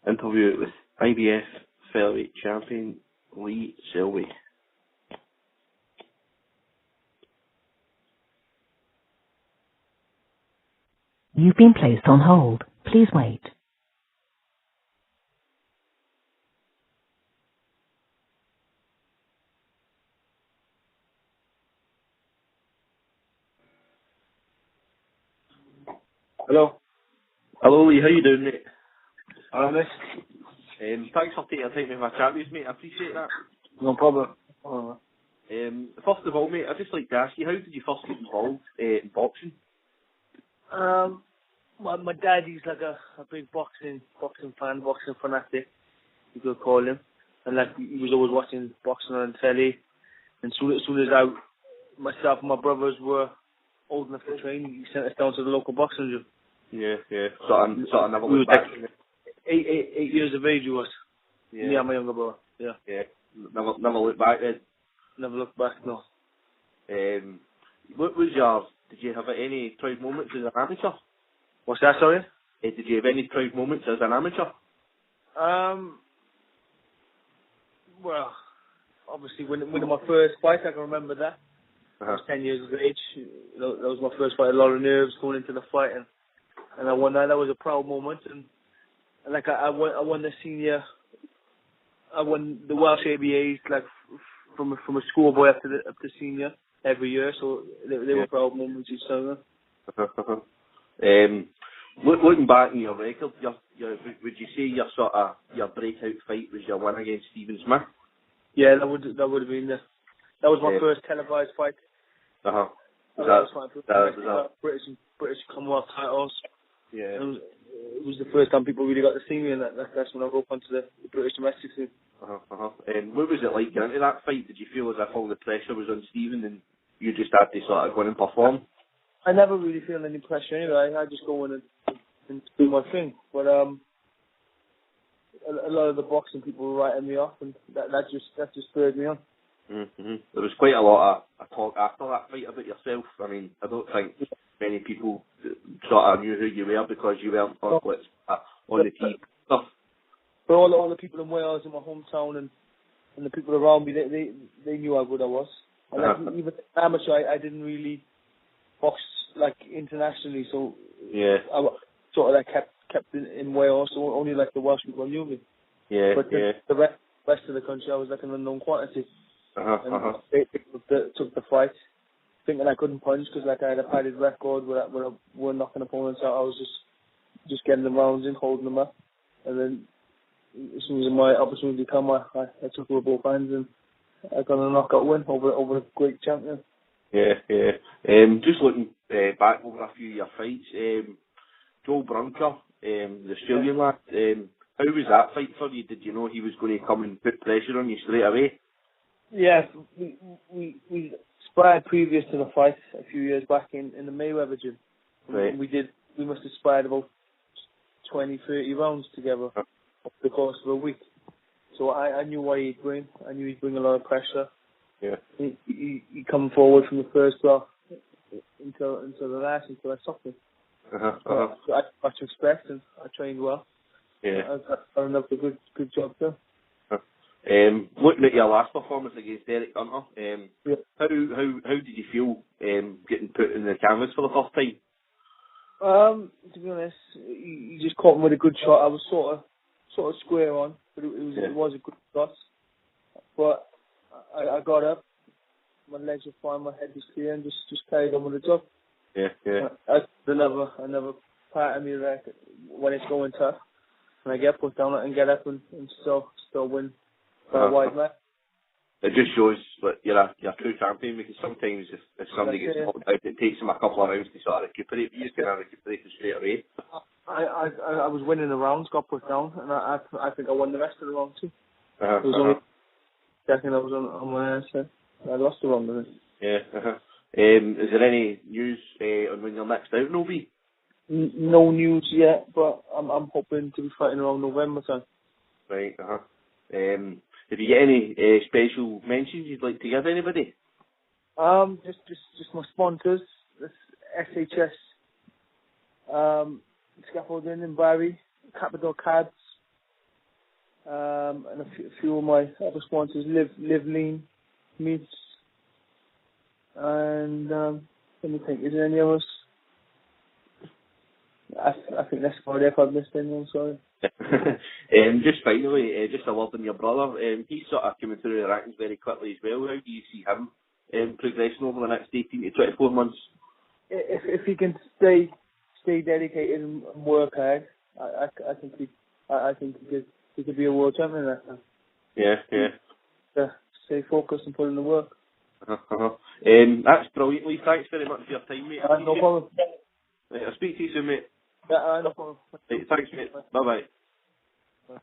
Interview with IBF Featherweight champion Lee Selby. You've been placed on hold. Please wait. Hello. Hello Lee, how you doing, mate? Alright, Thanks for taking the time to have a chat with us, mate. I appreciate that. no problem. First of all, mate, I'd just like to ask you, how did you first get involved in boxing? My dad, he's like a big boxing fan, boxing fanatic, you could call him. And like he was always watching boxing on telly. And soon as myself and my brothers were old enough to train, he sent us down to the local boxing gym. Yeah. Sort of never We looked were back. like 8 years of age, he was. Yeah. Me and my younger brother. Yeah. Yeah. Never looked back then. Never looked back, no. What was your? Did you have any proud moments as an amateur? What's that, sorry? Did you have any proud moments as an amateur? Well, obviously winning my first fight, I can remember that. I was 10 years of age. You know, that was my first fight. A lot of nerves going into the fight, and I won that. That was a proud moment. And like I won the senior. I won the Welsh ABAs like from a schoolboy up to senior every year. So they were proud moments each time. Looking back in your record, would you say your breakout fight was your win against Stephen Smith? Yeah, that would have been that was my first televised fight. Was that British Commonwealth titles. Yeah. It was the first time people really got to see me, and that's when I broke onto the British domestic scene. What was it like getting into that fight? Did you feel as if all the pressure was on Stephen and you just had to sort of go in and perform? I never really feel any pressure anyway. I just go in and do my thing. But a lot of the boxing people were writing me off, and that just spurred me on. There was quite a lot of talk after that fight about yourself. I mean, I don't think many people sort of knew who you were because you weren't on the TV stuff. But all the people in Wales, in my hometown, and the people around me, they knew how good I was. And like, even amateur, I didn't really box like internationally, so yeah, I sort of like kept in Wales, so only like the Welsh people knew me. Yeah, but the rest of the country, I was like an unknown quantity. And they took the fight, thinking I couldn't punch because like I had a padded record where I were knocking opponents out. I was just getting them rounds in, holding them up, and then as soon as my opportunity came, I took it with both hands and I got a knockout win over a great champion. Yeah. Just looking back over a few of your fights, Joel Brunker, the Australian lad, how was that fight for you? Did you know he was going to come and put pressure on you straight away? Yeah, we sparred previous to the fight a few years back in the Mayweather gym. Right. We must have sparred about 20, 30 rounds together over the course of a week. So I knew what he'd bring. I knew he'd bring a lot of pressure. Yeah. He come forward from the first block until the last, until I stopped him. So I had what to expect, and I trained well. Yeah. I done a good job there. Looking at your last performance against Derek Hunter, how did you feel getting put in the canvas for the first time? To be honest, he just caught me with a good shot. I was sort of square on, but it was a good shot. But I got up, my legs were fine, my head was clear, and just carried on with the job. Yeah. Another part of me like when it's going tough, when I get put down, I can get up and still win by a wide mark. It just shows that you're a true champion, because sometimes if somebody gets knocked out, it takes them a couple of rounds to sort of recuperate. You just can recuperate straight away. I was winning the rounds, got put down, and I think I won the rest of the round too. It was only second I was on my ass. I lost the round, didn't I? Yeah. Is there any news on when your next out will be? No news yet, but I'm hoping to be fighting around November time. Right. Have you got any special mentions you'd like to give anybody? Just my sponsors, this SHS scaffolding in Barry, Capital Cards, and a few of my other sponsors, Live Lean Meats, and let me think, is there any others? I think that's about it. If I've missed anyone, sorry. Just finally, just a word on your brother. He's sort of coming through the rankings very quickly as well. How do you see him progressing over the next 18 to 24 months? If he can stay dedicated and work hard, I think he could be a world champion at that. Yeah. Stay focused and put in the work. That's brilliant, Lee. Thanks very much for your time, mate. No problem. I'll speak to you soon, mate. No problem. Thanks, mate. Bye-bye. Bye.